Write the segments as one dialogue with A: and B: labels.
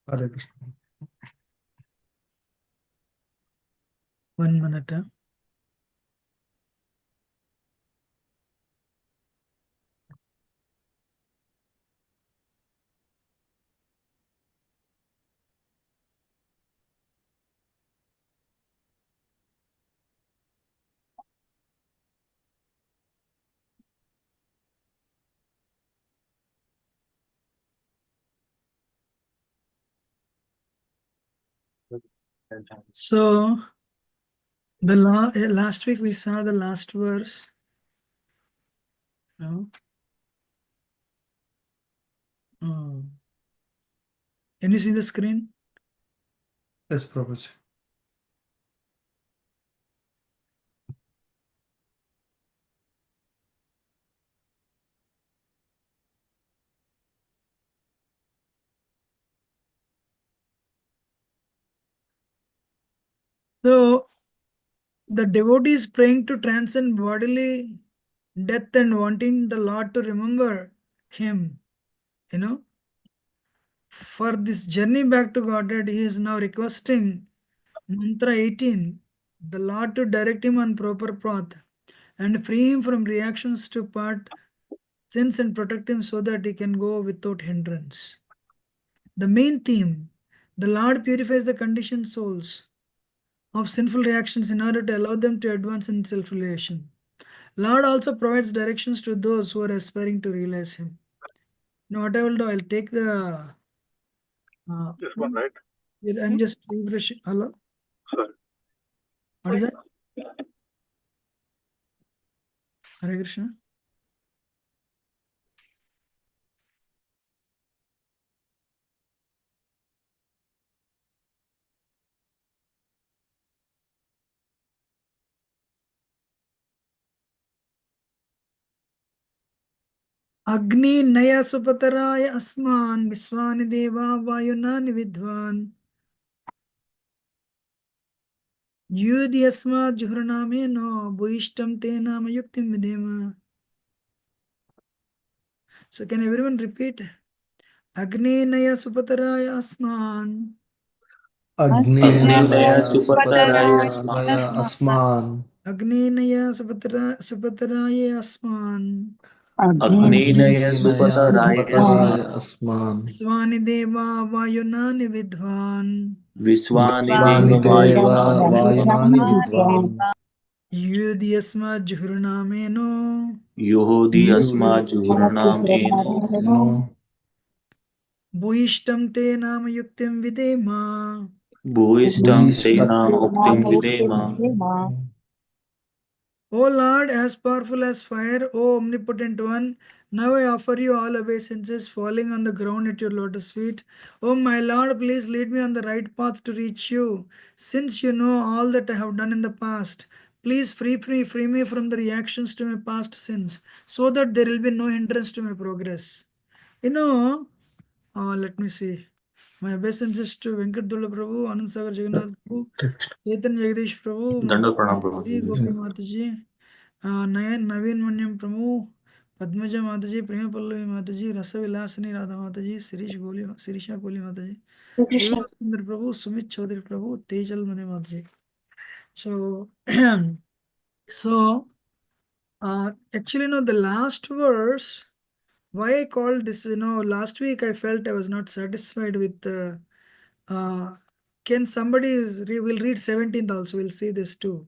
A: Hare Krishna.
B: 1 minute. So the last week we saw the last verse. No. Can you see the screen?
A: Yes, Prabhuji.
B: So the devotee is praying to transcend bodily death and wanting the Lord to remember him. For this journey back to Godhead, he is now requesting Mantra 18, the Lord to direct him on proper path and free him from reactions to part sins and protect him so that he can go without hindrance. The main theme, the Lord purifies the conditioned souls of sinful reactions in order to allow them to advance in self-realization. Lord also provides directions to those who are aspiring to realize him. Now what I will do, I'll take the
C: This one, right?
B: I'm just refreshing. Hello?
C: Sorry.
B: What is that? Hare Krishna. अग्नि नय सुपतराय अस्मान् विश्वानि देवा वायुनानि विद्वान् युधि अस्मात् जुह्रणामेनो भूयिष्ठं ते नाम युक्तिं विधेम. So can everyone repeat? Agni naya supataraya asman.
A: Agninaya Supataraya Asman.
B: Agninaya supataraya asman.
D: Agninaya
A: Agninaya
D: Supataraya
A: Supataraya Asman.
B: Svani deva vayunani vidvan.
D: Viswani
A: Vani
D: Deva
A: Deva
D: Vayunani
A: Vayunani Vidvan.
B: Yudhi asmat juhurnameno.
D: Yuhodi Asma Juhurnam Eno
A: Eno
B: Bhuishtam te nama yuktim videma.
D: Bhuistam Te
A: Bhuishtak.
D: Nam Uktim Videma.
B: O Lord, as powerful as fire, O omnipotent one, now I offer you all obeisances falling on the ground at your lotus feet. O my Lord, please lead me on the right path to reach you. Since you know all that I have done in the past, please free me from the reactions to my past sins, so that there will be no hindrance to my progress. Let me see. My obeisances to Venkat Dula Prabhu, Anand Sagar Jagannath Prabhu, Chaitanya Jagadish Prabhu,
D: Danda Pranam
B: Sri
D: Prabhu.
B: Gopi Mataji, Nayan Naveen Manyam Prabhu, Padmaja Mataji, Prema Pallavi Mataji, Rasa Vilasani Radha Mataji, Sirisha Koli Mataji, Shiva Sundar Prabhu, Sumit Chaudhary Prabhu, Tejal Mane Mataji. So, actually, the last verse, why I called this, last week I felt I was not satisfied with can somebody will read 17th also, we'll see this too.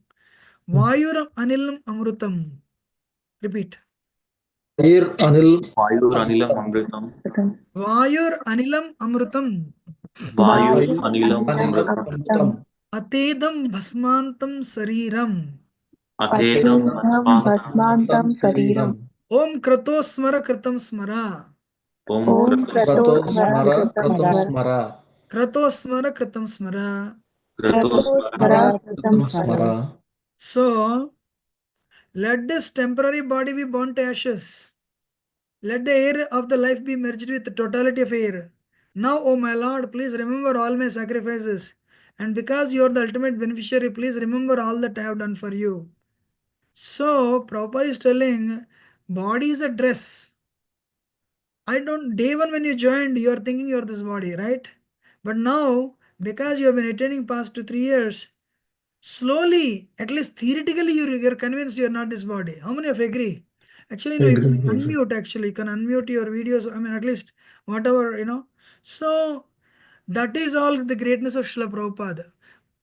B: Vayuram anilam amrutam. Repeat.
A: Vayur Anil
D: Vayur Anilam
A: Amritam.
D: Amritam.
B: Vayur anilam amrutam.
D: Vayur
A: Vayur
D: Anilam
A: Anil
D: Amritam.
A: Amritam.
B: Atedam bhasmantam sariram.
D: Atedam
A: Bhasmantam
D: Bhasmantam
A: Sariram.
B: Om krato smara kratam smara.
D: Om Kratos
A: Krato Smara Kratam Smara.
B: Krato smara kratam smara.
D: Kratos
A: Kratam Smara.
B: So, let this temporary body be burnt to ashes. Let the air of the life be merged with the totality of air. Now, O my Lord, please remember all my sacrifices. And because you are the ultimate beneficiary, please remember all that I have done for you. So, Prabhupada is telling, body is a dress. Day one when you joined, you are thinking you are this body, right? But now, because you have been attending past 2-3 years, slowly, at least theoretically, you're convinced you're not this body. How many of you agree? Actually, you can
A: Agree.
B: unmute, actually. You can unmute your videos. I mean, at least whatever. So, that is all the greatness of Srila Prabhupada.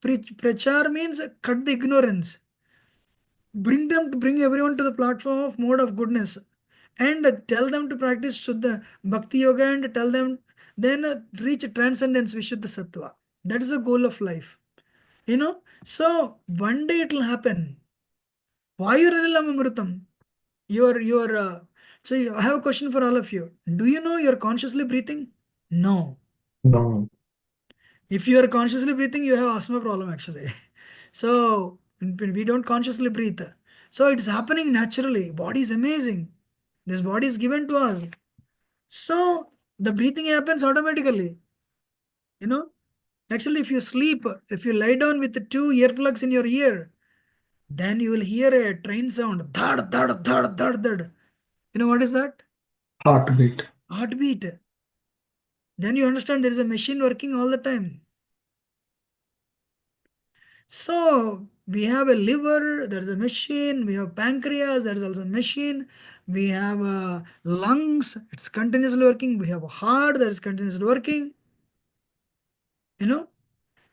B: Prachar means cut the ignorance. Bring everyone to the platform of mode of goodness. And tell them to practice Shuddha Bhakti Yoga and tell them, then reach transcendence, Vishuddha Sattva. That is the goal of life. So one day it will happen. Vayuranilam Amrutam. So I have a question for all of you. Do you know you're consciously breathing? No.
A: No.
B: If you are consciously breathing, you have asthma problem actually. So we don't consciously breathe. So it's happening naturally. Body is amazing. This body is given to us. So the breathing happens automatically. Actually, if you sleep, if you lie down with the 2 earplugs in your ear, then you will hear a train sound. Thud, thud, thud, thud, thud. You know what is that?
A: Heartbeat.
B: Heartbeat. Then you understand there is a machine working all the time. So we have a liver, there's a machine, we have pancreas, there's also a machine, we have lungs, it's continuously working, we have a heart that is continuously working.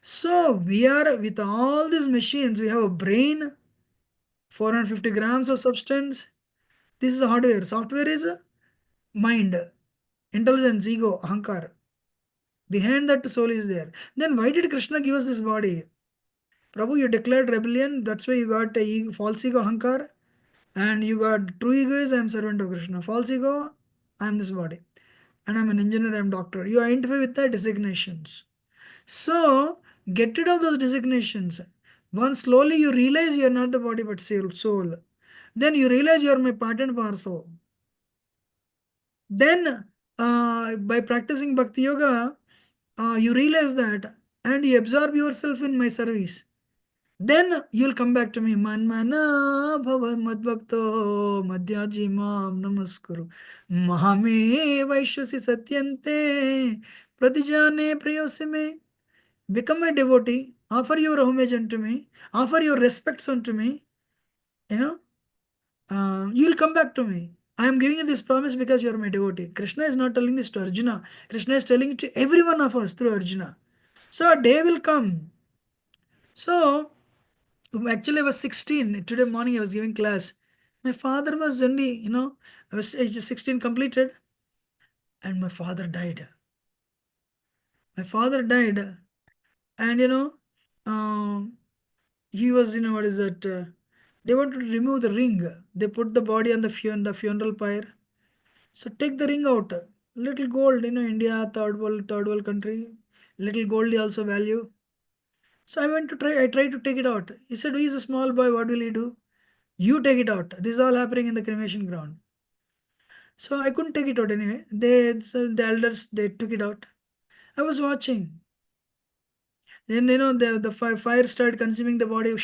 B: So we are with all these machines, we have a brain, 450 grams of substance. This is hardware. Software is mind, intelligence, ego, ahankar. Behind that soul is there. Then why did Krishna give us this body? Prabhu, you declared rebellion, that's why you got a false ego, ahankar. And you got true ego is I am servant of Krishna. False ego, I am this body. And I'm an engineer, I'm doctor. You identify with the designations. So get rid of those designations. Once slowly you realize you are not the body but soul. Then you realize you are my part and parcel. Then by practicing Bhakti Yoga, you realize that and you absorb yourself in my service. Then you'll come back to me. Manmana bhava madbhakto madhyaji mam namaskuru. Mahame vaishasi satyante pratijane prayosime. Become a devotee. Offer your homage unto me. Offer your respects unto me. You'll come back to me. I am giving you this promise because you are my devotee. Krishna is not telling this to Arjuna. Krishna is telling it to every one of us through Arjuna. So a day will come. So actually, I was 16. Today morning, I was giving class. My father was only, I was age 16 completed, and my father died. My father died, and he was, what is that? They wanted to remove the ring. They put the body on the funeral pyre. So take the ring out. Little gold, India, third world country. Little gold they also value. So I went to try. I tried to take it out. He said, "He's a small boy. What will he do? You take it out." This is all happening in the cremation ground. So I couldn't take it out anyway. So the elders, they took it out. I was watching. Then the fire started consuming the body.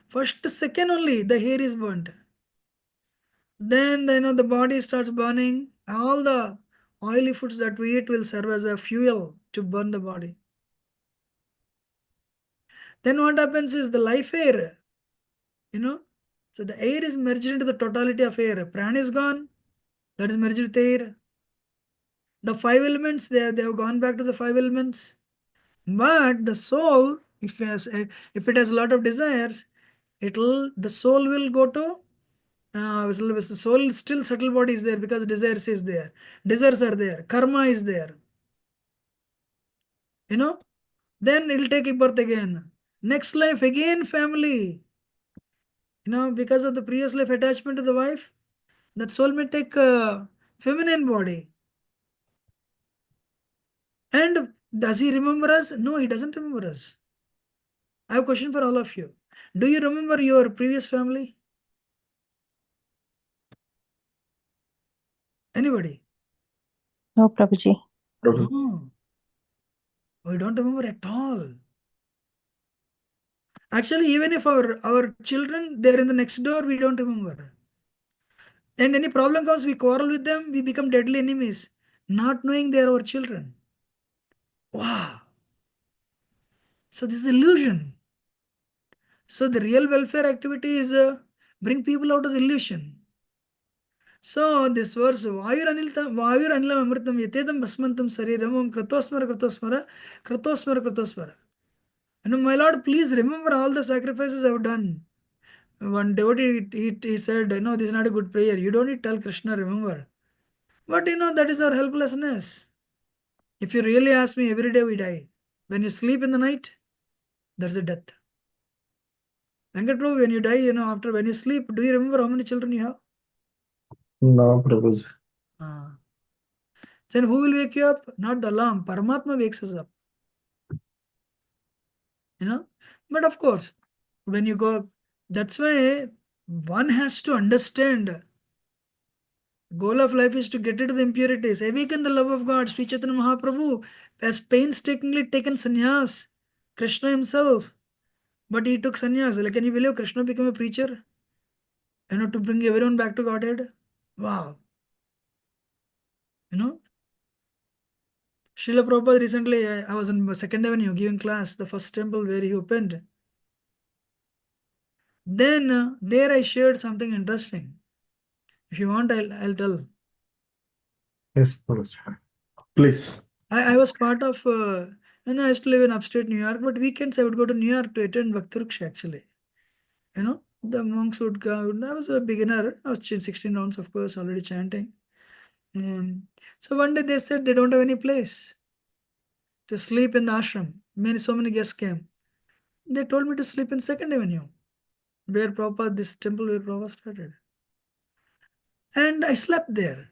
B: First second only the hair is burnt. Then the body starts burning. All the oily foods that we eat will serve as a fuel to burn the body. Then what happens is the life air, so the air is merged into the totality of air. Prana is gone, that is merged with air. The 5 elements, they have gone back to the 5 elements. But the soul, if it has a lot of desires, the soul will go to the soul still subtle body is there because desires is there. Desires are there. Karma is there. Then it will take a birth again. Next life again family. Because of the previous life attachment to the wife, that soul may take a feminine body. And does he remember us? No, he doesn't remember us. I have a question for all of you. Do you remember your previous family? Anybody?
E: No, Prabhuji.
A: Prabhu.
B: No. We don't remember at all. Actually, even if our children, they're in the next door, we don't remember. And any problem comes, we quarrel with them, we become deadly enemies, not knowing they are our children. Wow. So this is illusion. So the real welfare activity is bring people out of the illusion. So this verse, Vayur Anilam Amritam Yatedam Basmantam Sariramam Kratosmara. My Lord, please remember all the sacrifices I have done. One devotee, he said, this is not a good prayer. You don't need to tell Krishna, remember. But that is our helplessness. If you really ask me, every day we die. When you sleep in the night, there's a death. Venkat Prabhu, when you die, when you sleep, do you remember how many children you have?
A: No, Prabhuji.
B: Then who will wake you up? Not the alarm. Paramatma wakes us up. But of course, when you go, that's why one has to understand. Goal of life is to get rid of the impurities, awaken the love of God. Sri Chaitanya Mahaprabhu has painstakingly taken sannyas. Krishna himself, but he took sannyas. Like, can you believe Krishna became a preacher? To bring everyone back to Godhead. Wow. Srila Prabhupada recently, I was in Second Avenue giving class, the first temple where he opened. Then there I shared something interesting. If you want, I'll tell.
A: Yes, Prabhuji. Please.
B: I was part of, I used to live in upstate New York, but weekends I would go to New York to attend Bhaktiruksha actually. The monks would come. I was a beginner. I was 16 rounds, of course, already chanting. So one day they said they don't have any place to sleep in the ashram. So many guests came. They told me to sleep in Second Avenue, where Prabhupada, this temple where Prabhupada started. And I slept there,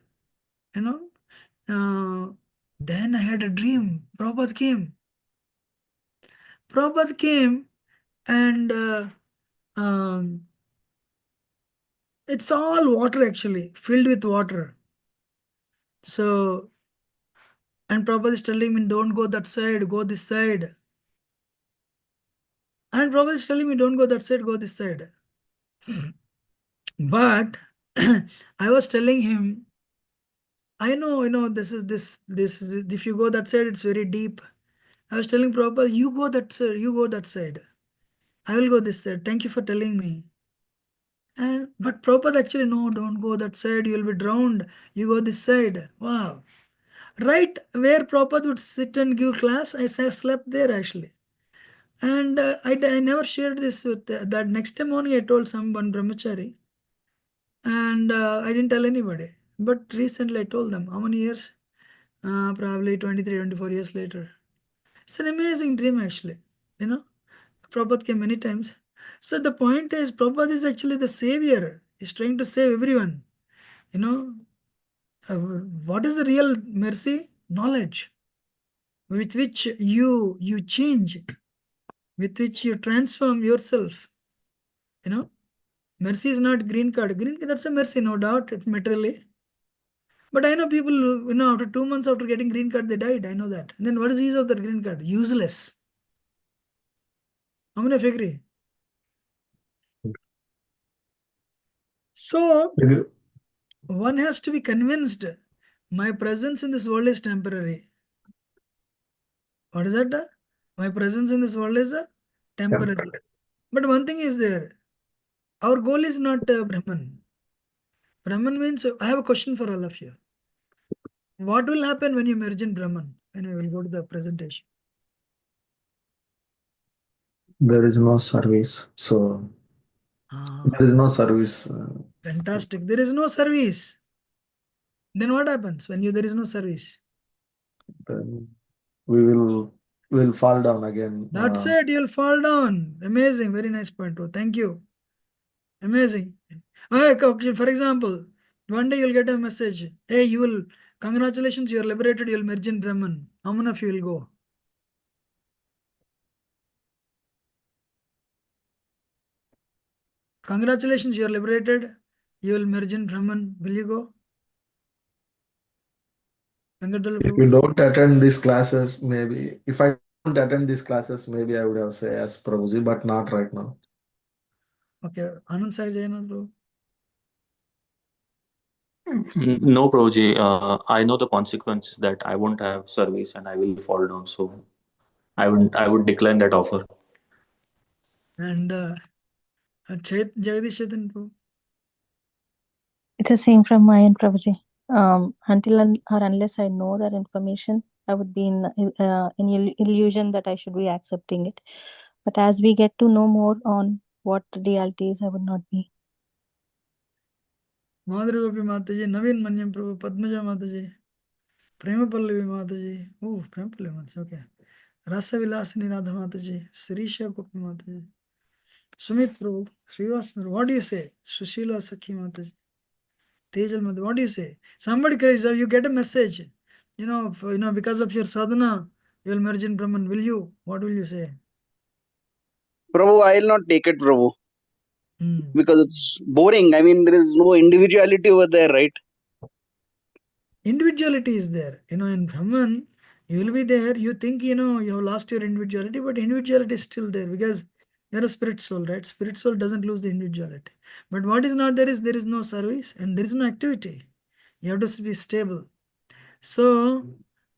B: Then I had a dream. Prabhupada came and it's all water actually, filled with water. So, and Prabhupada is telling me, don't go that side, go this side. And Prabhupada is telling me, don't go that side, go this side. But I was telling him, I know, this is, if you go that side, it's very deep. I was telling Prabhupada, you go that side. I will go this side. Thank you for telling me. But Prabhupada actually, no, don't go that side. You will be drowned. You go this side. Wow. Right where Prabhupada would sit and give class, I slept there actually. And I never shared this with that next morning I told someone brahmachari. And I didn't tell anybody. But recently I told them. How many years? Probably 23, 24 years later. It's an amazing dream actually. Prabhupada came many times. So the point is, Prabhupada is actually the savior. He's trying to save everyone. What is the real mercy? Knowledge, with which you change, with which you transform yourself. Mercy is not green card. Green card, that's a mercy, no doubt, materially. But I know people, after 2 months after getting green card, they died. I know that. And then what is the use of that green card? Useless. How many of you agree? So one has to be convinced my presence in this world is temporary. What is that? My presence in this world is temporary. But one thing is there. Our goal is not Brahman. Brahman means, I have a question for all of you. What will happen when you merge in Brahman? When we will go to the presentation.
A: There is no service. So there is no service.
B: Fantastic. There is no service. Then what happens when there is no service?
A: Then we will fall down again.
B: That's it. You'll fall down. Amazing. Very nice point. Oh, thank you. Amazing. Okay, for example, one day you'll get a message. Hey, congratulations, you're liberated. You'll merge in Brahman. How many of you will go? Congratulations, you're liberated. You will merge in Brahman. Will you go?
A: If you don't attend these classes, maybe if I don't attend these classes, maybe I would have said yes, Prabhuji, but not right now.
B: Okay, Anand Sai Jaina, bro.
D: No, Prabhuji. I know the consequences that I won't have service and I will fall down. So I would decline that offer.
B: And Jagadish Chetan Prabhu.
E: It's the same from my end, Prabhuji. Until or unless I know that information, I would be in illusion that I should be accepting it. But as we get to know more on what the reality is, I would not be.
B: Madhuri Gopi Mataji, Naveen Manyam Prabhu, Padmaja Mataji, Prema Pallavi Mataji. Oh, Prema Pallavi Mataji, okay. Rasa Vilasini Radha Mataji, Sirisha Gopi Mataji, Sumit Prabhu, Srivas, what do you say? Sushila Sakhi Mataji, Tejal Mataji, what do you say? Somebody crazy, you get a message, because of your sadhana, you will merge in Brahman. Will you? What will you say?
F: Prabhu, I will not take it, Prabhu,
B: Hmm.
F: because it's boring. I mean, there is no individuality over there, right?
B: Individuality is there. In Brahman, you will be there. You think, you have lost your individuality, but individuality is still there because you're a spirit soul, right? Spirit soul doesn't lose the individuality. But what is not there is no service and there is no activity. You have to be stable. So,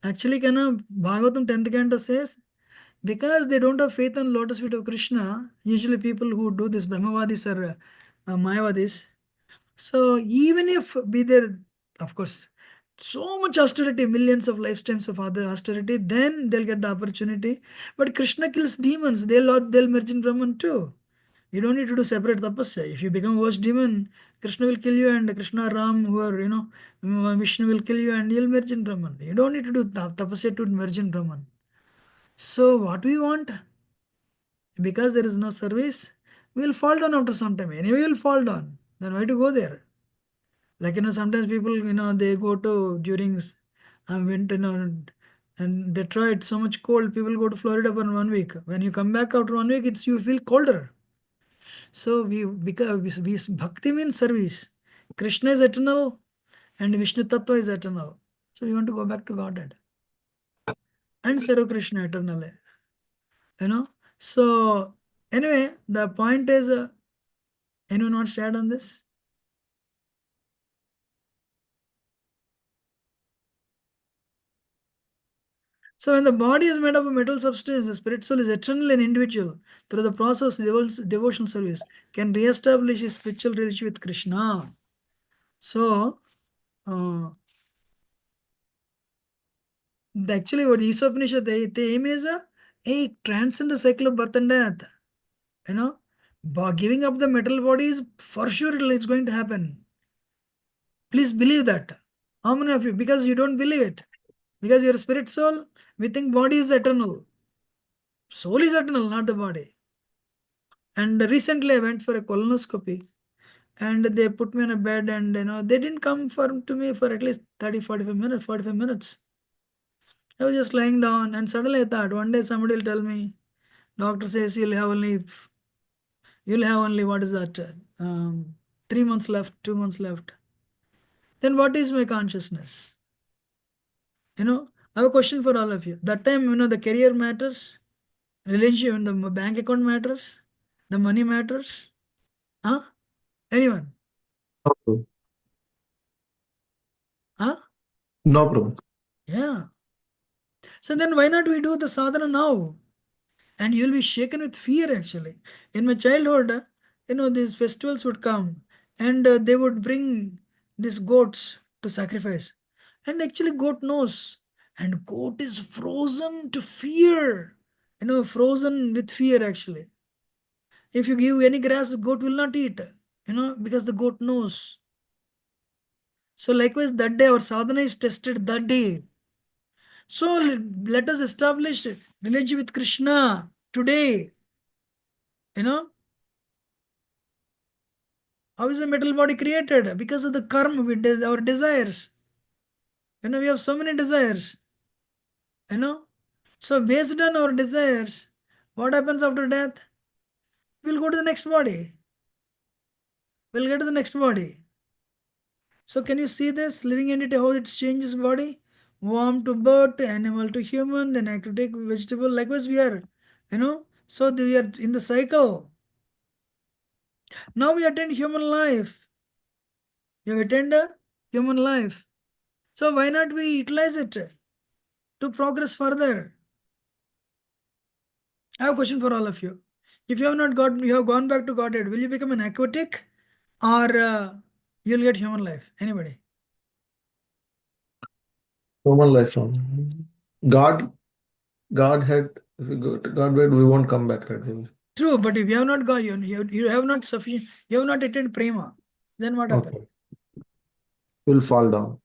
B: actually, Bhagavatam 10th canto says, because they don't have faith on lotus feet of Krishna, usually people who do this, Brahmavadis or Mayavadis, so even if be there, of course, so much austerity, millions of lifetimes of other austerity, then they'll get the opportunity. But Krishna kills demons, they'll merge in Brahman too. You don't need to do separate tapasya. If you become worst demon, Krishna will kill you, and Krishna, Ram, who are, Vishnu will kill you, and you'll merge in Brahman. You don't need to do tapasya to merge in Brahman. So what we want, because there is no service, we'll fall down after some time. Anyway, you'll fall down. Then why to go there? Like, sometimes people, they go to during winter, and Detroit, so much cold, people go to Florida for 1 week. When you come back after 1 week, you feel colder. So because bhakti means service. Krishna is eternal and Vishnu Tattva is eternal. So we want to go back to Godhead and serve Krishna eternally. So anyway, the point is, anyone wants to add on this? So when the body is made up of metal substance, the spirit soul is eternal and individual. Through the process of devotional service, can re-establish his spiritual relationship with Krishna. So, actually what Isopanishad, the aim is transcend the cycle of birth and death. By giving up the metal body is for sure it's going to happen. Please believe that. How many of you? Because you don't believe it. Because you're a spirit soul, we think body is eternal. Soul is eternal, not the body. And recently I went for a colonoscopy and they put me on a bed and they didn't come to me for at least 45 minutes. I was just lying down and suddenly I thought one day somebody will tell me, doctor says you'll have only what is that? 3 months left, 2 months left. Then what is my consciousness? I have a question for all of you. That time, the career matters, relationship and the bank account matters, the money matters. Huh? Anyone?
A: No problem.
B: Huh?
A: No problem.
B: Yeah. So then why not we do the sadhana now? And you'll be shaken with fear actually. In my childhood, these festivals would come and they would bring these goats to sacrifice. And actually goat knows. And goat is frozen to fear. Frozen with fear actually. If you give any grass, goat will not eat. Because the goat knows. So likewise that day our sadhana is tested that day. So let us establish relationship with Krishna today. How is the metal body created? Because of the karma, our desires. We have so many desires. So based on our desires, what happens after death? We'll go to the next body. We'll get to the next body. So can you see this living entity, how it changes body? Worm to bird, to animal to human, then I to take vegetable. Likewise we are, so we are in the cycle. Now we attend human life. You have attained human life. So why not we utilize it to progress further? I have a question for all of you. If you have gone back to Godhead, will you become an aquatic or you'll get human life? Anybody?
A: Human life only. God, Godhead, if we go to Godhead, we won't come back, right?
B: True, but if you have not gone, you have not sufficient, you have not attained prema, then what happens?
A: Okay. We'll fall down.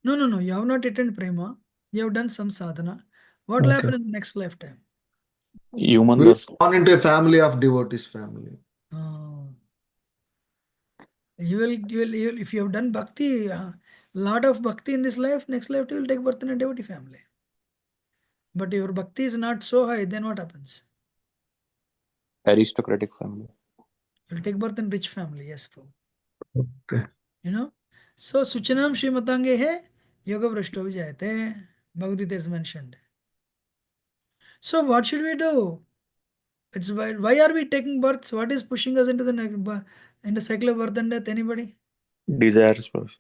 B: No, you have not attained prema. You have done some sadhana. What will
A: Okay.
B: happen in the next lifetime?
D: Human
A: We'll
D: birth.
A: born into a family of devotees family.
B: Oh. You will, if you have done bhakti, lot of bhakti in this life, next life you will take birth in a devotee family. But your bhakti is not so high, then what happens?
D: Aristocratic family.
B: You will take birth in rich family, yes, Prabhu.
A: Okay.
B: You know? So, Suchanam Srimatange he, Yoga Vrashto Vijayate, Bhagavad Gita is mentioned. So, what should we do? It's why are we taking births? What is pushing us into the cycle of birth and death? Anybody?
D: Desires, Prabhuji.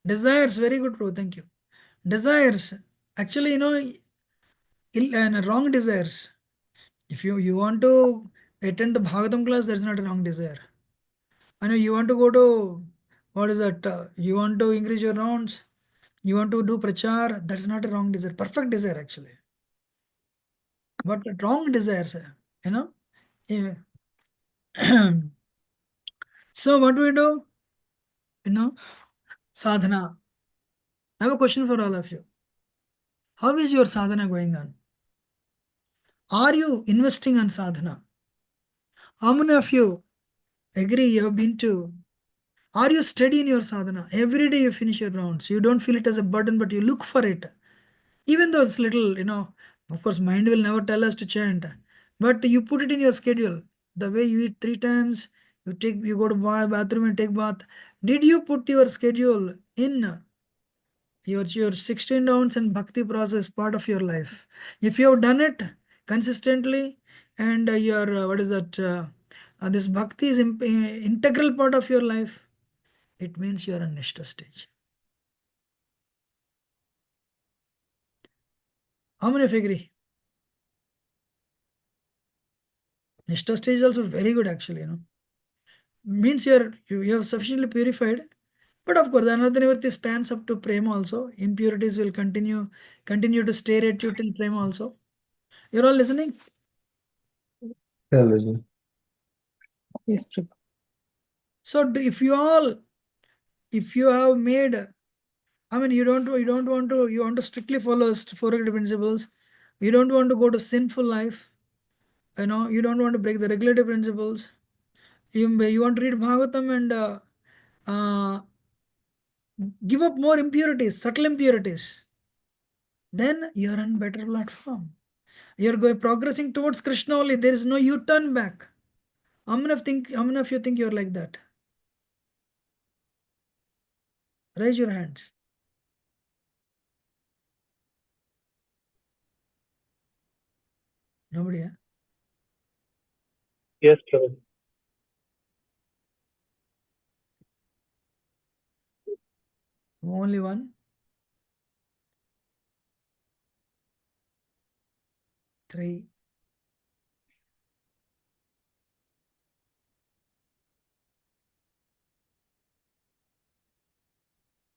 B: Desires, very good, Prabhu, thank you. Desires, actually, wrong desires. If you want to attend the Bhagavatam class, that's not a wrong desire. I know you want to go to, what is that? You want to increase your rounds, you want to do prachar, that's not a wrong desire. Perfect desire, actually. But wrong desires, you know. Yeah. So, what do we do? Sadhana. I have a question for all of you. How is your sadhana going on? Are you investing on sadhana? How many of you agree you have been to? Are you steady in your sadhana? Every day you finish your rounds. You don't feel it as a burden, but you look for it. Even though it's little, of course, mind will never tell us to chant, but you put it in your schedule. The way you eat 3 times, you go to bathroom and take bath. Did you put your schedule in your 16 rounds and bhakti process part of your life? If you have done it consistently and your what is that this bhakti is integral part of your life, it means you are on Nishta stage. How many of you agree? Nishta stage is also very good, actually. Means you have sufficiently purified. But of course, another nivritti spans up to prema also. Impurities will continue to stare at you till prema also. You're all listening?
A: Yeah, listen.
E: Yes, Prabhu.
B: So if you have made, I mean, you want to strictly follow four principles. You don't want to go to sinful life. You don't want to break the regulative principles. You want to read Bhagavatam and uh, give up more impurities, subtle impurities. Then you're on better platform. You're progressing towards Krishna only. There is no U-turn back. How many of you think you're like that? Raise your hands. Nobody, huh?
C: Yes, Prabhu.
B: Only one. 3.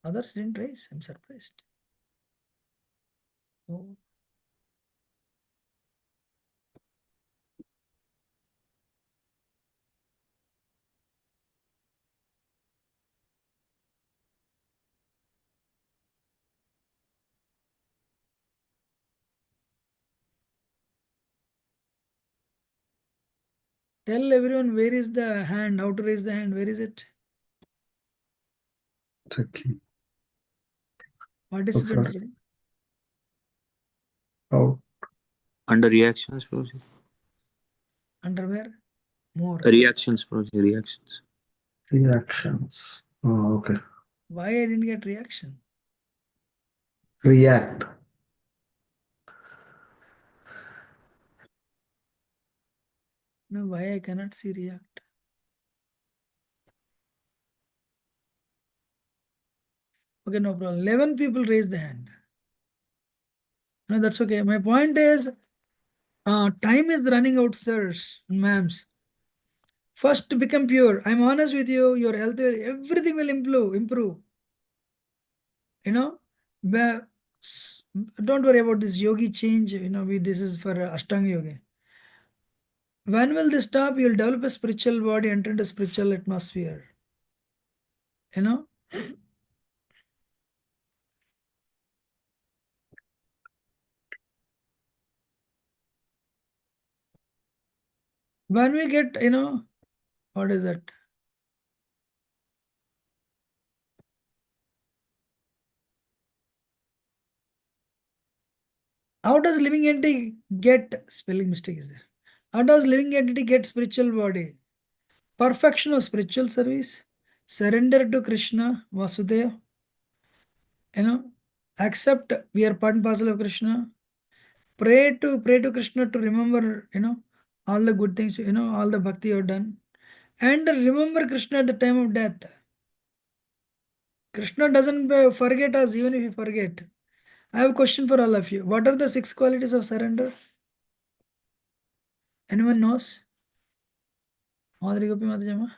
B: Others didn't raise. I'm surprised. Oh. Tell everyone where is the hand, how to raise the hand, where is it?
A: Okay.
B: Participants.
A: Sorry. Oh,
D: Under reactions, Prabhuji.
B: Underwear? More.
D: Reactions, Prabhuji. Reactions.
A: reactions. Oh, okay.
B: Why I didn't get reaction?
A: React.
B: No, why I cannot see react? Okay, no problem. 11 people raise the hand. No, that's okay. My point is, time is running out, sirs, ma'ams. First, become pure. I'm honest with you. Your health, everything will improve. You know, don't worry about this yogi change. You know, this is for Ashtanga yoga. When will this stop? You'll develop a spiritual body, enter into spiritual atmosphere. You know, when we get, what is that? How does living entity get, spelling mistake is there? How does living entity get spiritual body? Perfection of spiritual service, surrender to Krishna, Vasudeva, accept we are part and parcel of Krishna, pray to Krishna to remember, all the good things, all the bhakti you have done, and remember Krishna at the time of death. Krishna doesn't forget us even if we forget. I have a question for all of you. What are the 6 qualities of surrender? Anyone knows? Madhuri Gopi Madhujama?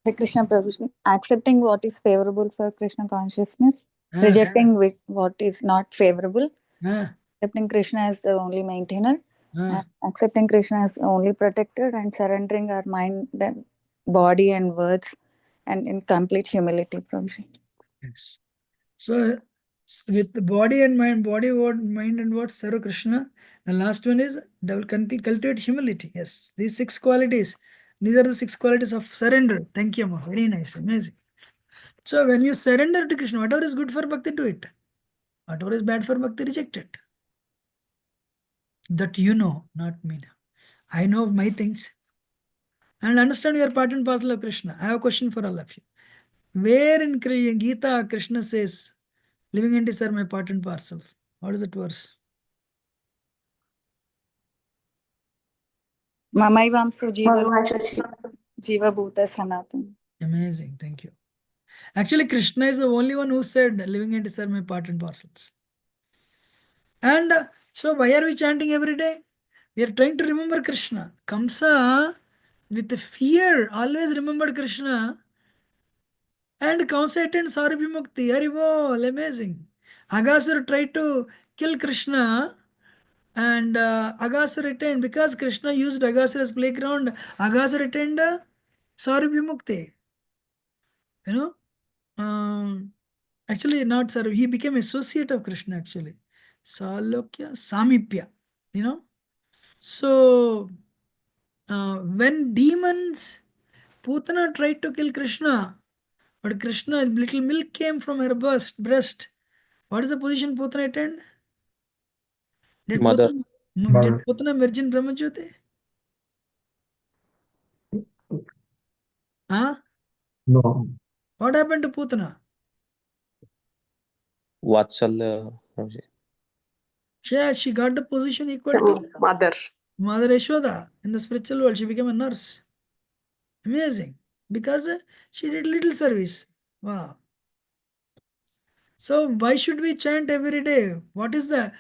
G: Hare Krishna Prabhuji, accepting what is favorable for Krishna consciousness,
B: Ah,
G: rejecting what is not favorable,
B: ah,
G: accepting Krishna as the only maintainer,
B: ah.
G: accepting Krishna as the only protector, and surrendering our mind, body, and words, and in complete humility, Prabhuji.
B: Yes. So, with the body and mind, body, word, mind, and what? Serve Krishna. The last one is cultivate humility. Yes, these 6 qualities. These are the 6 qualities of surrender. Thank you, Amma. Very nice, amazing. So, when you surrender to Krishna, whatever is good for bhakti, do it. Whatever is bad for bhakti, reject it. That you know, not me. I know my things. And understand you are part and parcel of Krishna. I have a question for all of you. Where in Gita Krishna says, living entities are my part and parcel? What is that verse?
G: Mamaivam Jiva Bhuta Sanatan.
B: Amazing, thank you. Actually, Krishna is the only one who said, living entities are my part and parcels. And so, why are we chanting every day? We are trying to remember Krishna. Kamsa, with the fear, always remembered Krishna. And Kamsa attained Sarvimukti. Haribol, amazing. Agasur tried to kill Krishna. And Agasur attained, because Krishna used Agasur as playground, Agasur attained Sarvimukti. You know? Actually, not Sarv, he became associate of Krishna actually. Salokya, Samipya, So, when demons, Putana tried to kill Krishna, but Krishna, little milk came from her breast. What is the position Putana attained? Did
D: Mother.
B: Putana virgin Brahmajyoti? Huh?
A: No.
B: What happened to Putana?
D: Vatsalya, Prabhuji.
B: She got the position equal to
G: Mother.
B: Mother Yashoda in the spiritual world. She became a nurse. Amazing. Because she did little service. Wow. So why should we chant every day? What is the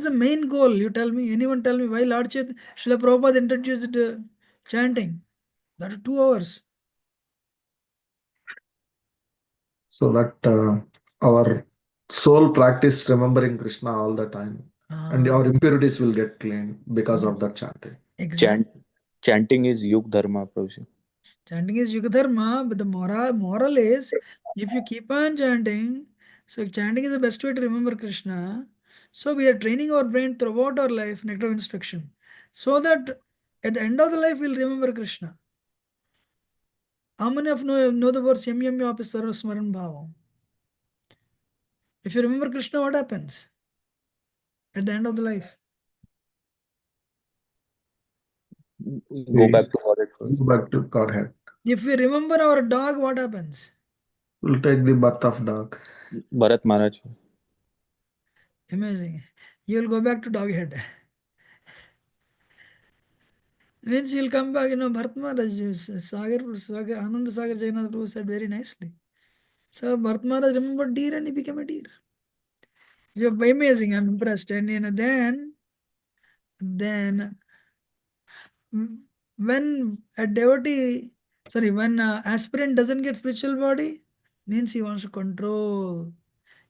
B: main goal? You tell me. Anyone tell me why Lord Srila Prabhupada introduced chanting? That is 2 hours.
A: So that our soul practice remembering Krishna all the time, and our impurities will get clean because of that chanting.
B: Exactly.
D: Chanting is Yug Dharma, Prabhuji.
B: Chanting is Yuga Dharma, but the moral is, if you keep on chanting, so chanting is the best way to remember Krishna. So we are training our brain throughout our life, nectar of instruction, so that at the end of the life we'll remember Krishna. How many of know the words Yam Yam Yapi Sarva Smaran Bhavam? If you remember Krishna, what happens at the end of the life?
D: Go back to Godhead.
A: Go back to Godhead.
B: If we remember our dog, what happens?
A: We'll take the birth of dog.
D: Bharat Maharaj.
B: Amazing. You will go back to dog head. Means you'll come back, Bharat Maharaj, Anand Sagar Jagannath Prabhu said very nicely. So Bharat Maharaj remembered deer and he became a deer. You're amazing. I'm impressed. And then when a devotee, when aspirant doesn't get spiritual body, means he wants to control.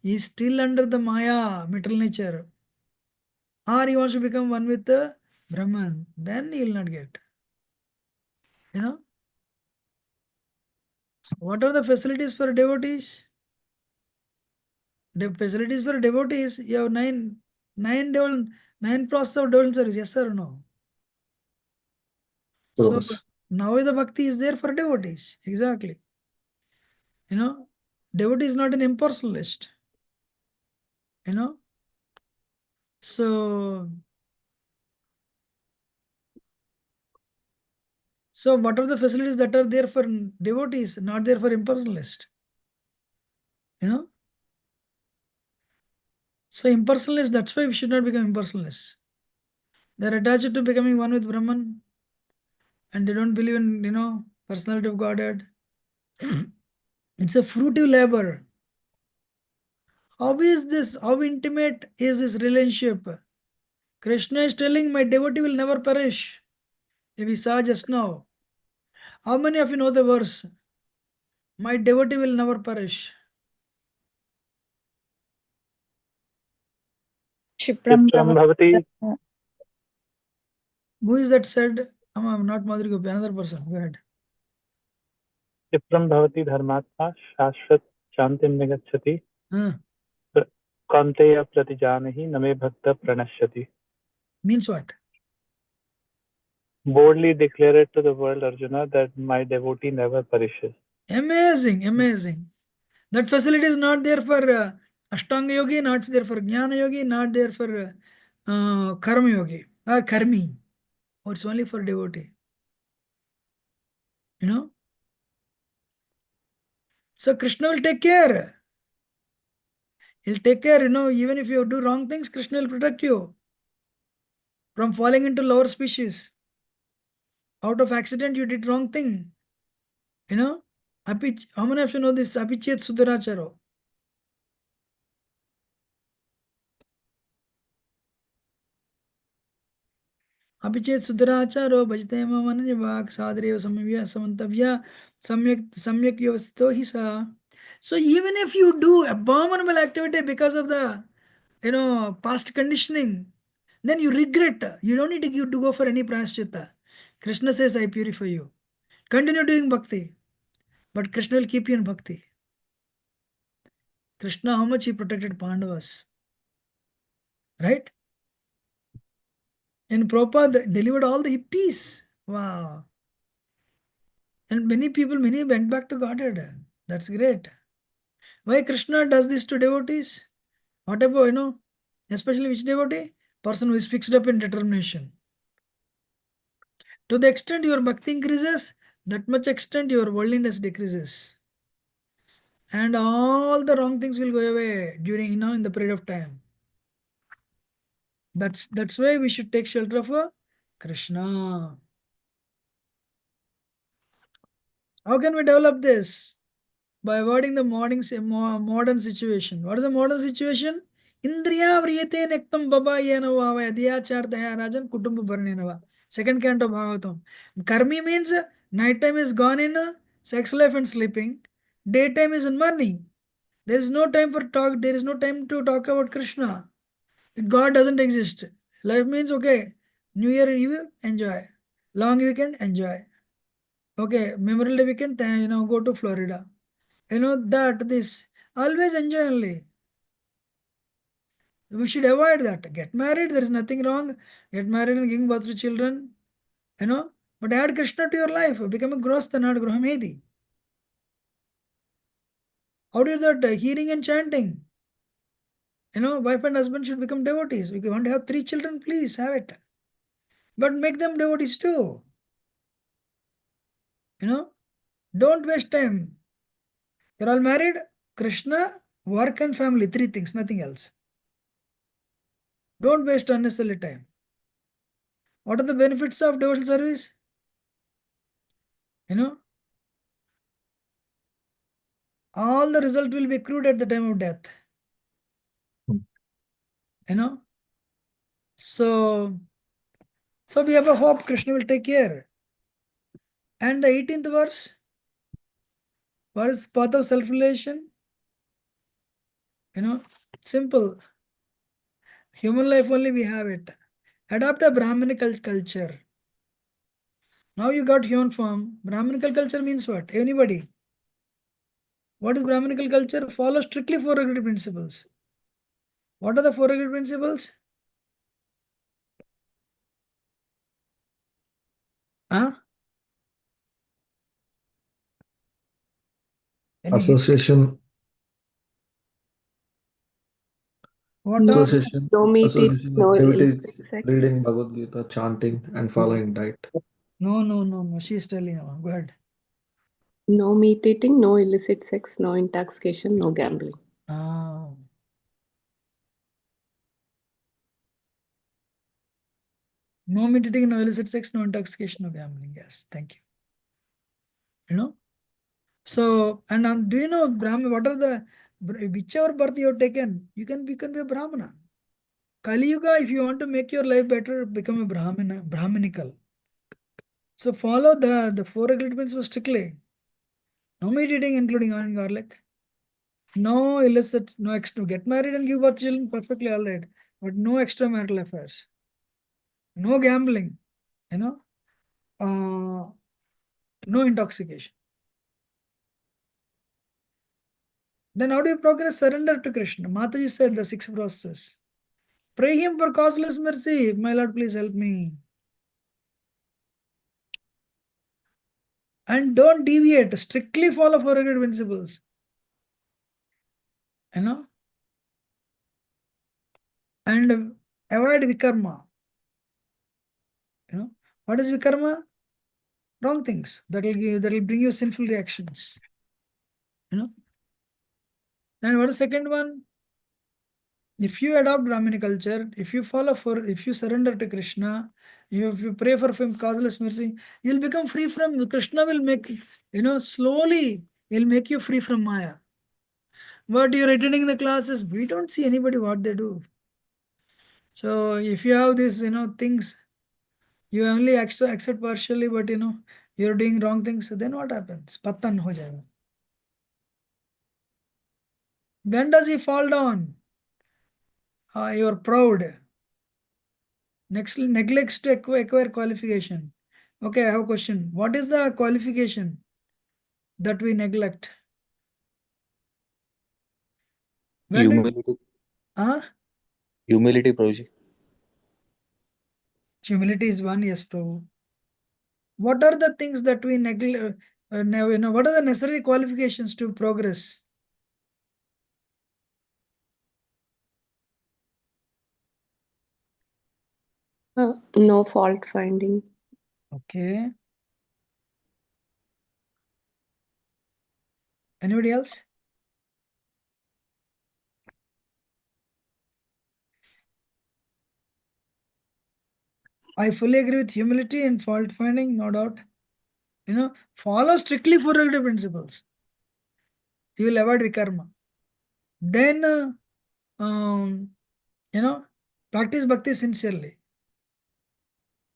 B: He's still under the Maya, material nature. Or he wants to become one with the Brahman. Then he will not get. You know? What are the facilities for devotees? The facilities for devotees, you have nine process of devotee service, yes or no? So
A: Yes.
B: now the bhakti is there for devotees. Exactly. You know, devotee is not an impersonalist. You know, so what are the facilities that are there for devotees, not there for impersonalist? You know, so impersonalist, that's why we should not become impersonalists. They're attached to becoming one with Brahman, and they don't believe in personality of Godhead. It's a fruitive labor. How is this? How intimate is this relationship? Krishna is telling, my devotee will never perish. We saw just now. How many of you know the verse? My devotee will never perish.
G: Shipram
C: Chipram
G: Bhavati.
C: Bhavati,
B: Who is that said? I'm not Madhuri Gopi, another person. Go ahead.
C: Chipram Bhavati Dharmatma, Shashvat Shantim Nigachati,
B: Huh.
C: Kanteya Pratijanahi, Name Bhakta Pranashyati.
B: Means what?
C: Boldly declare it to the world, Arjuna, that my devotee never perishes.
B: Amazing, amazing. That facility is not there for Ashtanga Yogi, not there for Jnana Yogi, not there for Karma Yogi or Karmi. Or it's only for devotee. You know? So Krishna will take care. He'll take care, even if you do wrong things, Krishna will protect you from falling into lower species. Out of accident, you did wrong thing. How many of you know this Apichet Sudaracharo? Apichet Sudaracharo bhajte mamanjavak sadreva samantavya samyak yavasto hisa. So even if you do abominable activity because of the past conditioning, then you regret. You don't need to go for any prashchitta. Krishna says, I purify you. Continue doing bhakti. But Krishna will keep you in bhakti. Krishna, how much he protected Pandavas. Right? And Prabhupada delivered all the hippies. Wow. And many went back to Godhead. That's great. Why Krishna does this to devotees? What about, especially which devotee? Person who is fixed up in determination. To the extent your bhakti increases, that much extent your worldliness decreases. And all the wrong things will go away during, in the period of time. That's why we should take shelter of Krishna. How can we develop this? By avoiding the modern situation. What is the modern situation? Indriya vriyate nektam baba yenava adhyachar daya rajan kutumba varnenava. Second canto Bhagavatam. Karmi means nighttime is gone in sex life and sleeping. Daytime is in money. There is no time for talk. There is no time to talk about Krishna. God doesn't exist. Life means okay. New Year Eve, enjoy. Long weekend, enjoy. Okay, Memorial Day weekend, go to Florida. This. Always enjoy only. We should avoid that. Get married, there is nothing wrong. Get married and giving birth to children. But add Krishna to your life. Become a Grostha, not Grahamedi. How do that? Hearing and chanting. Wife and husband should become devotees. If you want to have 3 children, please have it. But make them devotees too. Don't waste time. You're all married, Krishna, work and family, 3 things, nothing else. Don't waste unnecessary time. What are the benefits of devotional service? all the result will be accrued at the time of death. You know? So we have a hope Krishna will take care. And the 18th verse, what is path of self-realization? You know, simple. Human life only we have it. Adopt a Brahminical culture. Now you got human form. Brahminical culture means what? Anybody. What is Brahminical culture? Follow strictly four regulative principles. What are the four regulative principles? Huh? Any hint?
A: Association,
B: What are?
A: association,
H: No meat eating,
A: association
H: no
A: with
H: illicit
A: devotees,
H: sex.
A: reading Bhagavad Gita, chanting, and following diet.
B: No. She's telling you. Go ahead.
H: No meat eating, no illicit sex, no intoxication, no gambling.
B: Ah. No meat eating, no illicit sex, no intoxication, no gambling. Yes, thank you. You know? So, and do you know Brahmin, what are the, whichever birth you have taken, you can become a Brahmana. Kali Yuga, if you want to make your life better, become a Brahmana, Brahminical. So follow the four regulations strictly. No meat eating, including onion garlic. No illicit, no extra. Get married and give birth to children, perfectly all right. But no extramarital affairs. No gambling. You know, no intoxication. Then how do you progress? Surrender to Krishna. Mataji said the sixth process. Pray him for causeless mercy. My Lord, please help me. And don't deviate. Strictly follow four regulative principles. You know? And avoid vikarma. You know? What is vikarma? Wrong things. That will bring you sinful reactions. You know? And what is second one? If you adopt Brahmini culture, if you surrender to Krishna, if you pray for him, causeless mercy, you'll become free from, Krishna will make, slowly, he'll make you free from Maya. But you're attending the classes, we don't see anybody what they do. So if you have these, things, you only accept partially, but you're doing wrong things, so then what happens? Patan ho jayega. When does he fall down? You're proud. Next, neglects to acquire qualification. Okay, I have a question. What is the qualification that we neglect? When
D: Humility, Prabhuji.
B: humility is one, yes, Prabhu. What are the things that we neglect? What are the necessary qualifications to progress?
H: No fault finding.
B: Okay. Anybody else? I fully agree with humility and fault finding, no doubt. Follow strictly four regulative principles. You will avoid vikarma. Then, practice bhakti sincerely.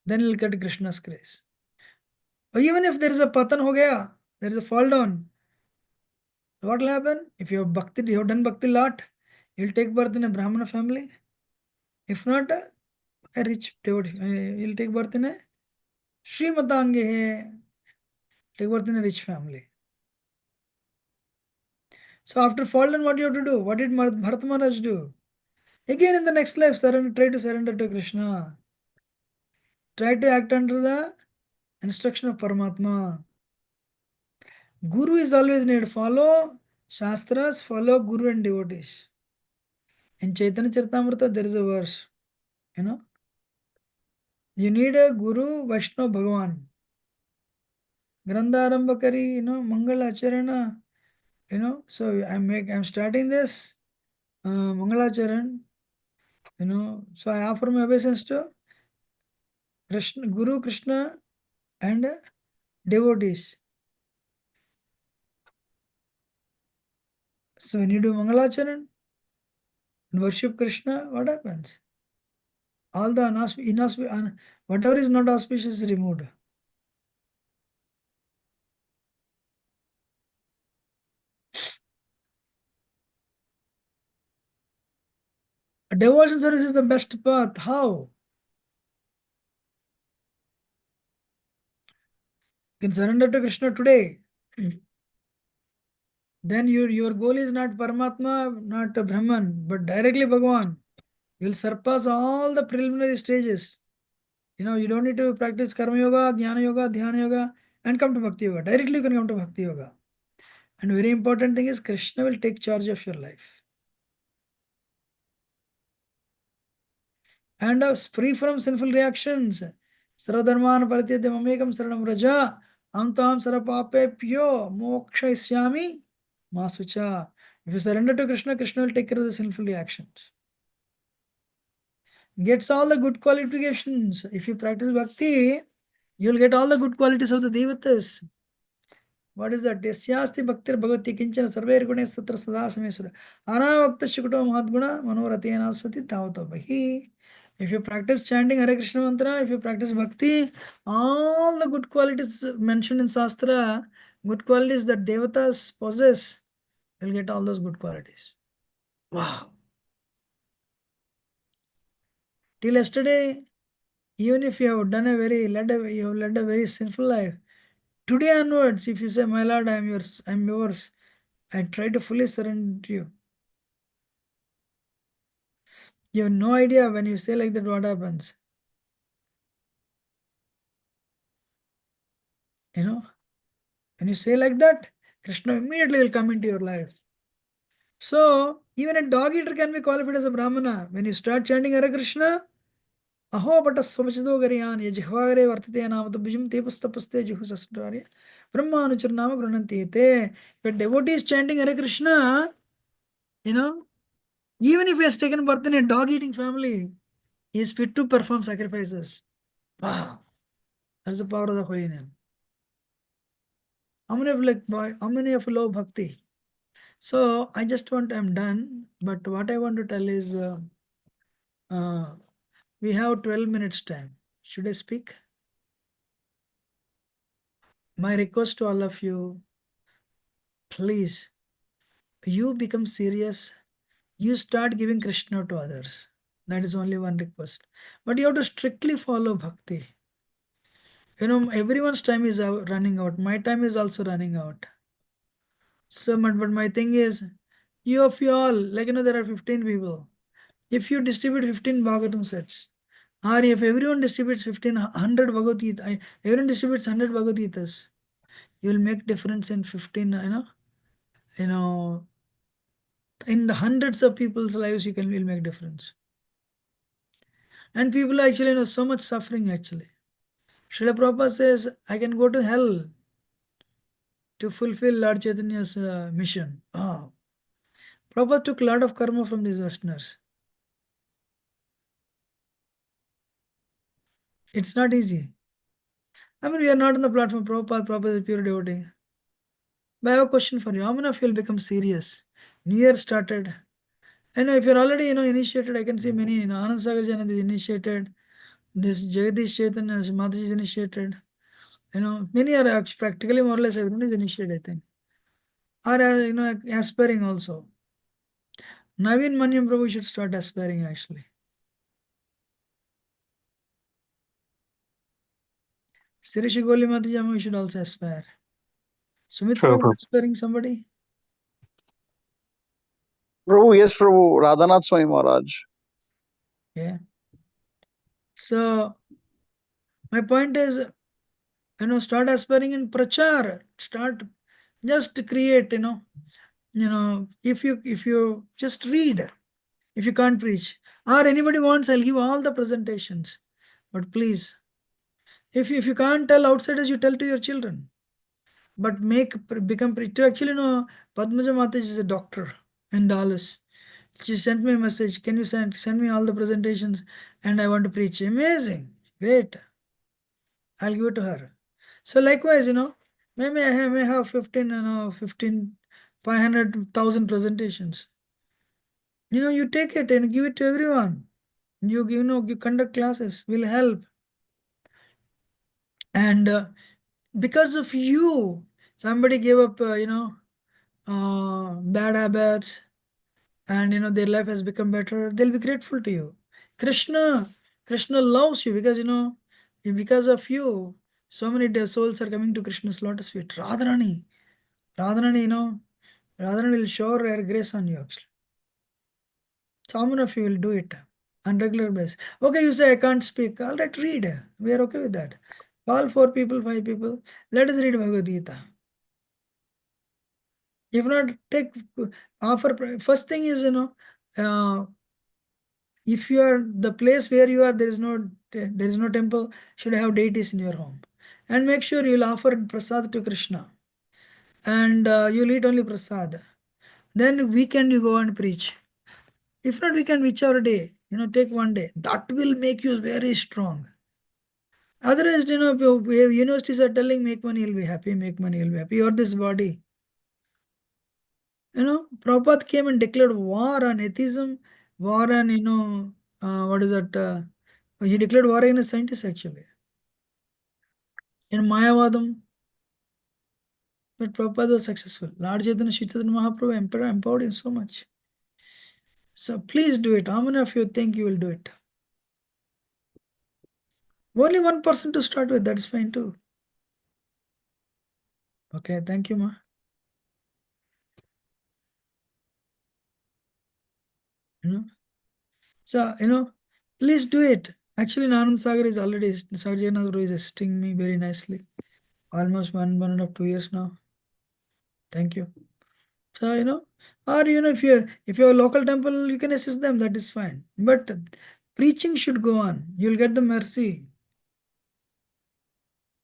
B: Then you'll get Krishna's grace. Or even if there is a patan ho gaya, there is a fall down, what will happen? If you have bhakti, you have done bhakti lot, you'll take birth in a Brahmana family. If not, a rich devotee, you'll take birth in a Srimatange, take birth in a rich family. So after fall down, what you have to do? What did Bharat Maharaj do? Again in the next life, try to surrender to Krishna. Try to act under the instruction of Paramatma. Guru is always needed. Follow Shastras, follow Guru and devotees. In Chaitanya Charitamrita, there is a verse, you need a Guru, Vaishnava, Bhagavan. Grandharambakari, Mangalacharana, so I'm starting this Mangalacharan, so I offer my obeisance to Krishna, Guru, Krishna, and devotees. So when you do Mangalacharan and worship Krishna, what happens? All the whatever is not auspicious is removed. Devotion service is the best path. How? You can surrender to Krishna today. Then your goal is not Paramatma, not Brahman, but directly Bhagavan. You will surpass all the preliminary stages. You don't need to practice Karma Yoga, Jnana Yoga, Dhyana Yoga, and come to Bhakti Yoga. Directly you can come to Bhakti Yoga. And very important thing is Krishna will take charge of your life. And free from sinful reactions. Sarvadharman paritya mamekam saranam raja antam sarapapepyo mokshaishyami masucha. If you surrender to Krishna, Krishna will take care of the sinful reactions. Gets all the good qualifications. If you practice bhakti, you will get all the good qualities of the devatas. What is that? Yasyasti bhaktir bhagavati kinchana sarvair gune satra sada samesura. Anavakta shikuto mahadguna manoratena sati tavato bahi. If you practice chanting Hare Krishna mantra, if you practice bhakti, all the good qualities mentioned in Shastra, good qualities that devatas possess, you'll get all those good qualities. Wow. Till yesterday, even if you have led a very sinful life, today onwards, if you say, my Lord, I am yours, I try to fully surrender to you. You have no idea when you say like that what happens. When you say like that, Krishna immediately will come into your life. So, even a dog eater can be qualified as a Brahmana. When you start chanting Hare Krishna, Aho Bata Swachado Gariyan, Yajihvare Vartate Namata Bijim Tepastapaste Juhusastarya, Brahmanucharnama Grunanti. If a devotee is chanting Hare Krishna, even if he has taken birth in a dog eating family, he is fit to perform sacrifices. Wow. That's the power of the holy name. How many of you love bhakti? So I'm done, but what I want to tell is we have 12 minutes time. Should I speak? My request to all of you, please, you become serious. You start giving Krishna to others. That is only one request. But you have to strictly follow bhakti. Everyone's time is running out. My time is also running out. So, but my thing is, you all, there are 15 people. If you distribute 15 Bhagavatam sets, or if everyone distributes 100 Bhagavad Gita, everyone distributes 100 Bhagavad Gitas, you will make difference in 15, in the hundreds of people's lives, will make difference. And people actually know so much suffering actually. Srila Prabhupada says, I can go to hell to fulfill Lord Chaitanya's mission. Oh. Prabhupada took a lot of karma from these Westerners. It's not easy. We are not on the platform. Prabhupada is a pure devotee. But I have a question for you. How many of you will become serious? New Year started. I know if you're already, initiated, I can see many, Anand Sagar Janat is initiated. This Jagadish Chaitanya, Mataji is initiated. Many are practically more or less everyone is initiated, I think. Or, aspiring also. Naveen Manyam Prabhu should start aspiring actually. Sirishi Goli Mataji Amma should also aspire. Sumit
I: Sure,
B: Prabhu
I: Prabhu.
B: aspiring somebody?
F: Prabhu, yes, Prabhu. Radhanath Swami Maharaj.
B: Yeah. So, my point is, start aspiring in prachar. Start, just create, if you just read, if you can't preach, or anybody wants, I'll give all the presentations. But please, if you can't tell outsiders, you tell to your children. But become preach. Actually, Padmaja Mataji is a doctor in Dallas. She sent me a message. Can you send me all the presentations? And I want to preach. Amazing. Great. I'll give it to her. So likewise, maybe I may have 15 500,000 presentations. You take it and give it to everyone. You conduct classes, will help. And because of you, somebody gave up, bad habits, and their life has become better. They'll be grateful to you. Krishna loves you because of you. So many souls are coming to Krishna's lotus feet. Radharani, Radharani will shower her grace on you actually. So many of you will do it on regular basis. Okay, you say I can't speak. All right, read. We are okay with that. Call 4 people, 5 people. Let us read Bhagavad Gita. If not, offer. First thing is, if you are the place where you are, there is no temple, should have deities in your home. And make sure you'll offer prasad to Krishna. And you'll eat only prasad. Then weekend you go and preach. If not, weekend, whichever day, take one day. That will make you very strong. Otherwise, if universities are telling make money, you'll be happy, make money, you'll be happy. You're this body. Prabhupada came and declared war on atheism, war on, what is that? He declared war against scientists actually. In Mayavadam, but Prabhupada was successful. Lord Chaitanya Sri Chaitanya Mahaprabhu empowered him so much. So please do it. How many of you think you will do it? Only one person to start with, that's fine too. Okay, thank you, Ma. So, please do it. Actually, Anand Sagar is already, Sarjanaguru is assisting me very nicely. Almost 1.5, 2 years now. Thank you. So, or, if you're a local temple, you can assist them, that is fine. But preaching should go on. You'll get the mercy.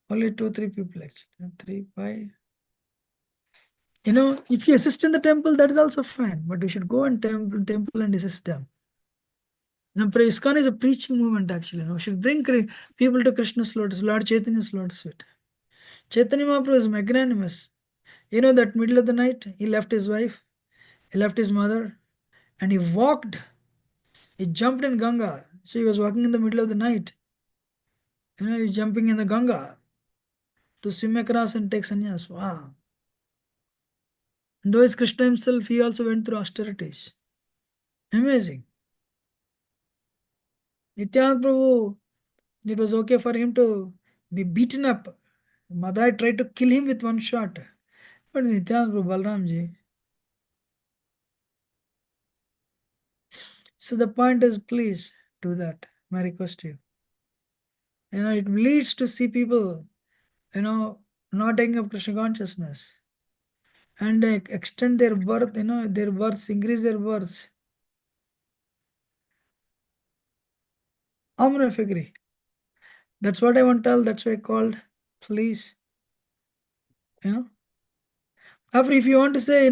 B: Only 2, 3 people actually. 3, 5. If you assist in the temple, that is also fine. But you should go and temple and assist them. ISKCON is a preaching movement actually. We should bring people to Krishna's lotus, Lord Chaitanya's lotus feet. Chaitanya Mahaprabhu is magnanimous. That middle of the night, he left his wife, he left his mother, and he walked. He jumped in Ganga. So he was walking in the middle of the night. He's jumping in the Ganga to swim across and take sannyas. Wow. And though it's Krishna himself, he also went through austerities. Amazing. Nityananda Prabhu, it was okay for him to be beaten up. Madai tried to kill him with one shot. But Nityananda Prabhu, Balramji. So the point is, please do that. My request to you. It leads to see people, not taking up Krishna consciousness. And extend their birth, their births, increase their births. How many of you agree? That's what I want to tell. That's why I called. Please. After, if you want to say,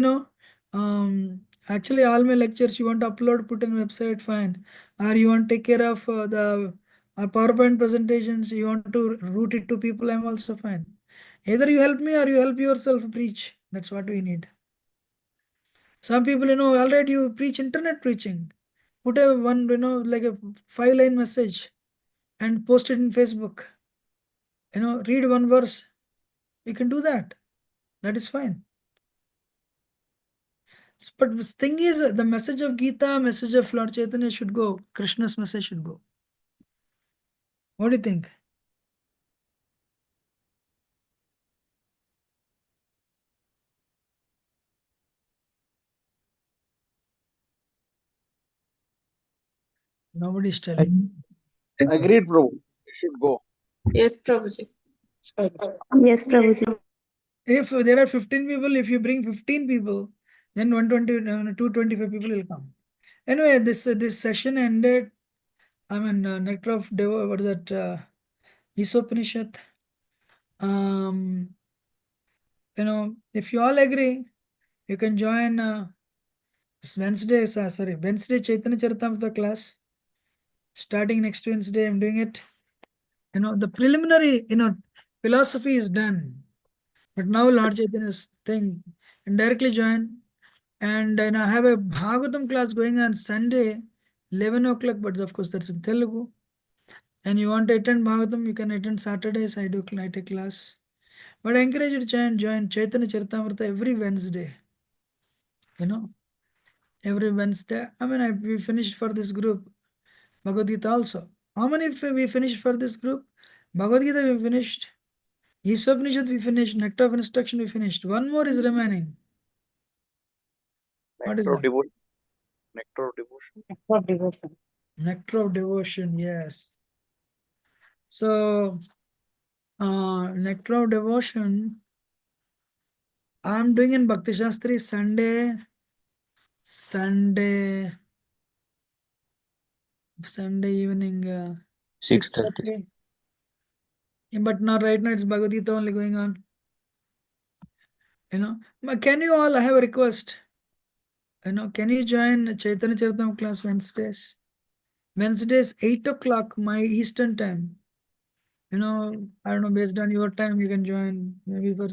B: actually all my lectures you want to upload, put on website, fine. Or you want to take care of the PowerPoint presentations, you want to route it to people, I'm also fine. Either you help me or you help yourself preach. That's what we need. Some people, already you preach internet preaching. Put a one, like a 5-line message and post it in Facebook. Read one verse. You can do that. That is fine. But the thing is, the message of Gita, message of Lord Chaitanya should go. Krishna's message should go. What do you think? Nobody is telling.
F: Agreed, Prabhu. It should go.
H: Yes, Prabhuji.
E: Yes, Prabhuji.
B: If there are 15 people, if you bring 15 people, then 225 people will come. Anyway, this session ended. Nectar of Deva, what is that? Isopanishad. If you all agree, you can join Wednesday Chaitanya Charitamrita class. Starting next Wednesday, I'm doing it. The preliminary, philosophy is done. But now Lord Chaitanya's thing, and directly join. And then I have a Bhagavatam class going on Sunday, 11 o'clock, but of course that's in Telugu. And you want to attend Bhagavatam, you can attend Saturdays. I take class. But I encourage you to join Chaitanya Charitamrita every Wednesday. You know, every Wednesday. I mean, we finished for this group Bhagavad Gita also. How many we finished for this group? Bhagavad Gita we finished. Isopanishad we finished. Nectar of Instruction we finished. One more is remaining. What is
I: Nectar of
B: that?
I: devotion. Nectar of devotion.
G: For devotion.
B: Nectar of Devotion, yes. So, Nectar of Devotion, I'm doing in Bhakti Shastri Sunday evening,
D: 6:30.
B: 6:30. But now, right now, it's Bhagavad Gita only going on. You know, but can you all, I have a request. You know, can you join Chaitanya Charitam class Wednesdays? Wednesdays, 8 o'clock, my Eastern time. You know, I don't know, based on your time, you can join. Maybe for,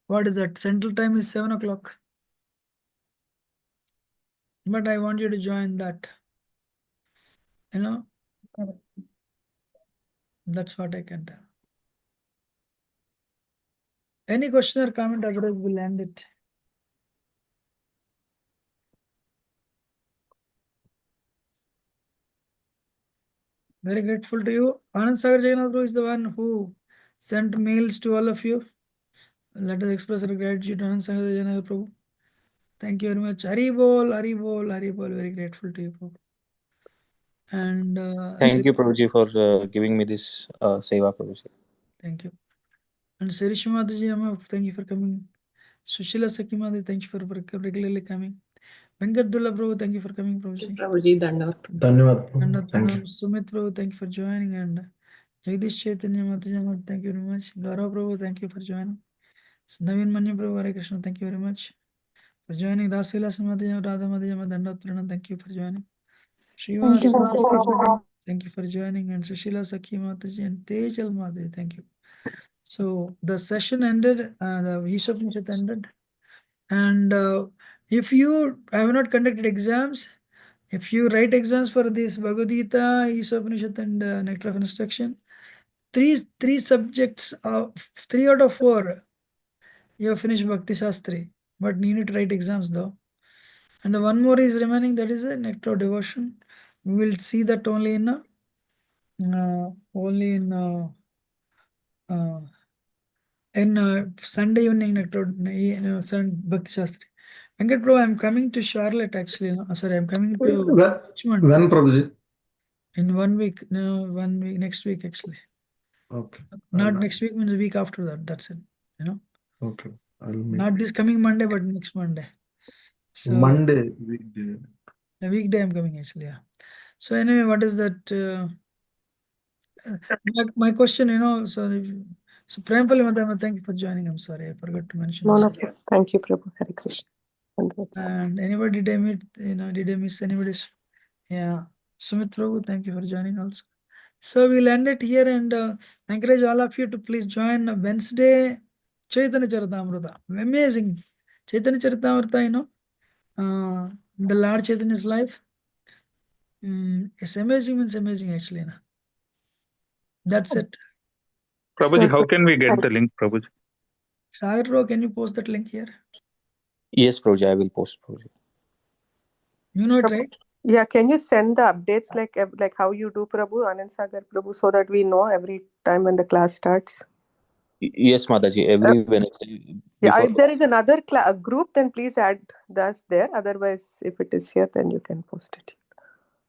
B: what is that? Central time is 7 o'clock. But I want you to join that. You know, that's what I can tell. Any question or comment, otherwise we'll end it. Very grateful to you. Anand Sagar Jagannath Prabhu is the one who sent mails to all of you. Let us express our gratitude to Anand Sagar Jagannath Prabhu. Thank you very much. Hari Bol, Hari Bol, Hari Bol. Very grateful to you, Prabhu. And
D: Thank you, Prabhuji, for giving me this seva, Prabhuji.
B: thank you. And Sirish Mataji, Amma, thank you for coming. Sushila Sakimadi, thank you for regularly coming. Venkatdulla Prabhu, thank you for coming, Prabhuji.
H: Prabhuji, Dandavat.
A: Dhanyavad.
B: And
A: Thank you.
B: Sumit Prabhu, thank you for joining. And Jagdish Chaitanya Mataji, Amma, thank you very much. Gaurav Prabhu, thank you for joining. Naveen Manya Prabhu, Hare Krishna, thank you very much for joining. Rasila Mataji, Radha Mataji, Amma, Dandavat Pranam, thank you for joining.
E: Thank you, Prabhuji.
B: Thank you for joining. And Sushila Sakhi Mataji and Tejal Mataji, thank you. So the session ended, the Isopanishad ended. And if you have not conducted exams, if you write exams for this Bhagavad Gita, Isopanishad and Nectar of Instruction, three subjects, 3 out of 4, you have finished Bhakti Shastri. But you need to write exams though. And the one more is remaining, that is a Nectar of Devotion. We will see that only in Sunday evening Nectar, Bhakti Shastri. Venkat Bro, I'm coming to Charlotte actually. No? Sorry, I'm coming to Richmond
A: When, Prabhuji?
B: in 1 week. No, 1 week, next week actually.
A: Okay.
B: Not next week, means a week after that. That's it. You know,
A: Okay. I'll meet.
B: not this coming Monday, but next Monday. So
A: Monday weekday.
B: a weekday I'm coming actually. Yeah. So anyway, what is that? My question, you know, so Premfali Madama, thank you for joining. I'm sorry, I forgot to mention.
H: No, no. Thank you, Prabhu. Hare Krishna.
B: And anybody did I meet? You know, did I miss anybody's? Yeah. Sumit Prabhu, thank you for joining also. So we'll end it here and encourage all of you to please join Wednesday Chaitanya Charitamrita. Amazing. Chaitanya Charitamrita, you know, the Lord Chaitanya's life. It's amazing, means amazing actually. You know. That's it.
C: Prabhuji, how can we get the link, Prabhuji?
B: Sagar, can you post that link here?
D: Yes, Prabhuji, I will post, Prabhuji.
B: You know it, right?
H: Yeah, can you send the updates like how you do, Prabhu, Anand Sagar Prabhu, so that we know every time when the class starts?
D: Yes, Mataji, every Wednesday.
H: Yeah,
D: Before
H: if there is another group, then please add us there. Otherwise, if it is here, then you can post it.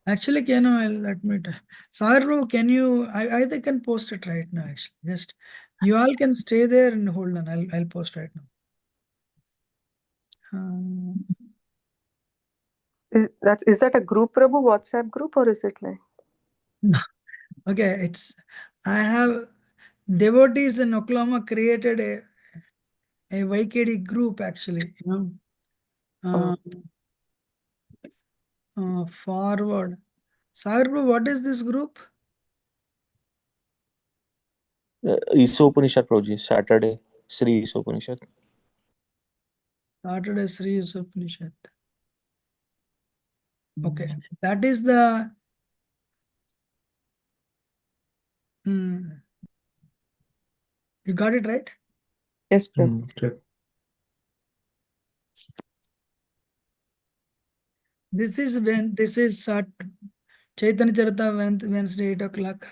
B: Actually, can you, I'll admit. Sagar, can you, I can post it right now actually. Just, you all can stay there and hold on. I'll post right now.
H: Is that a group, Prabhu, WhatsApp group, or is it like?
B: Okay, I have devotees in Oklahoma created a YKD group actually, you know. Forward. Sagar, what is this group?
D: Isopanishad, Prabhuji, Saturday, Sri Isopanishad.
B: Saturday Sri Isopanishad. Okay, that is the you got it right?
H: Yes, Prabhu.
A: Okay.
B: This is Chaitanya Charita Wednesday 8 o'clock.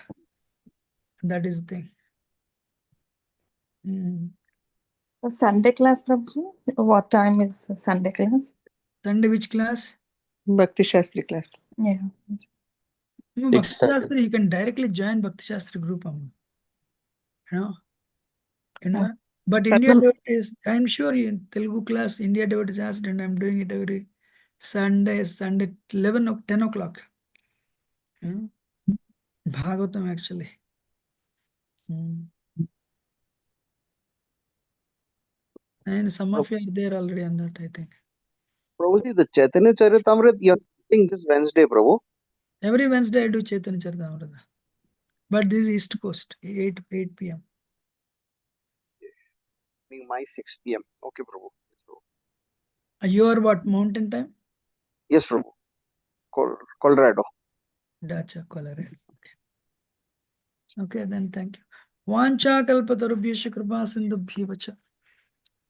B: That is the thing.
G: The Sunday class, Prabhuji? What time is the Sunday class?
B: Sunday which class?
H: Bhakti Shastri class.
G: Yeah.
B: No, Bhakti
D: 6:30.
B: Shastri, you can directly join Bhakti Shastri group. You know. But India devotees, I'm sure in Telugu class, India devotees asked, and I'm doing it every Sunday 10 o'clock. Bhagavatam actually. And some of you are there already on that, I think.
F: Prabhuji, the Chaitanya Charitamrita, you're doing this Wednesday, Prabhu.
B: Every Wednesday I do Chaitanya Charitamrita. But this is East Coast, 8 p.m.
F: My 6 p.m. Okay, Prabhu.
B: You are what, mountain time?
F: Yes, Prabhu. Colorado.
B: Dacha, Colorado. Okay, then thank you. Vancha kalpatarubhyasya kripa sindhubhyo vacha.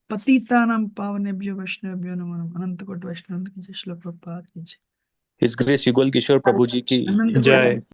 B: Patitanam pavanebhyo vaishnavabhyo namo namaः. Anantakot Vaishnava ki jai, Srila Prabhupada ki jai.
D: His Grace Yugal Kishore Prabhu ji ki
B: Anantakot
J: Jai.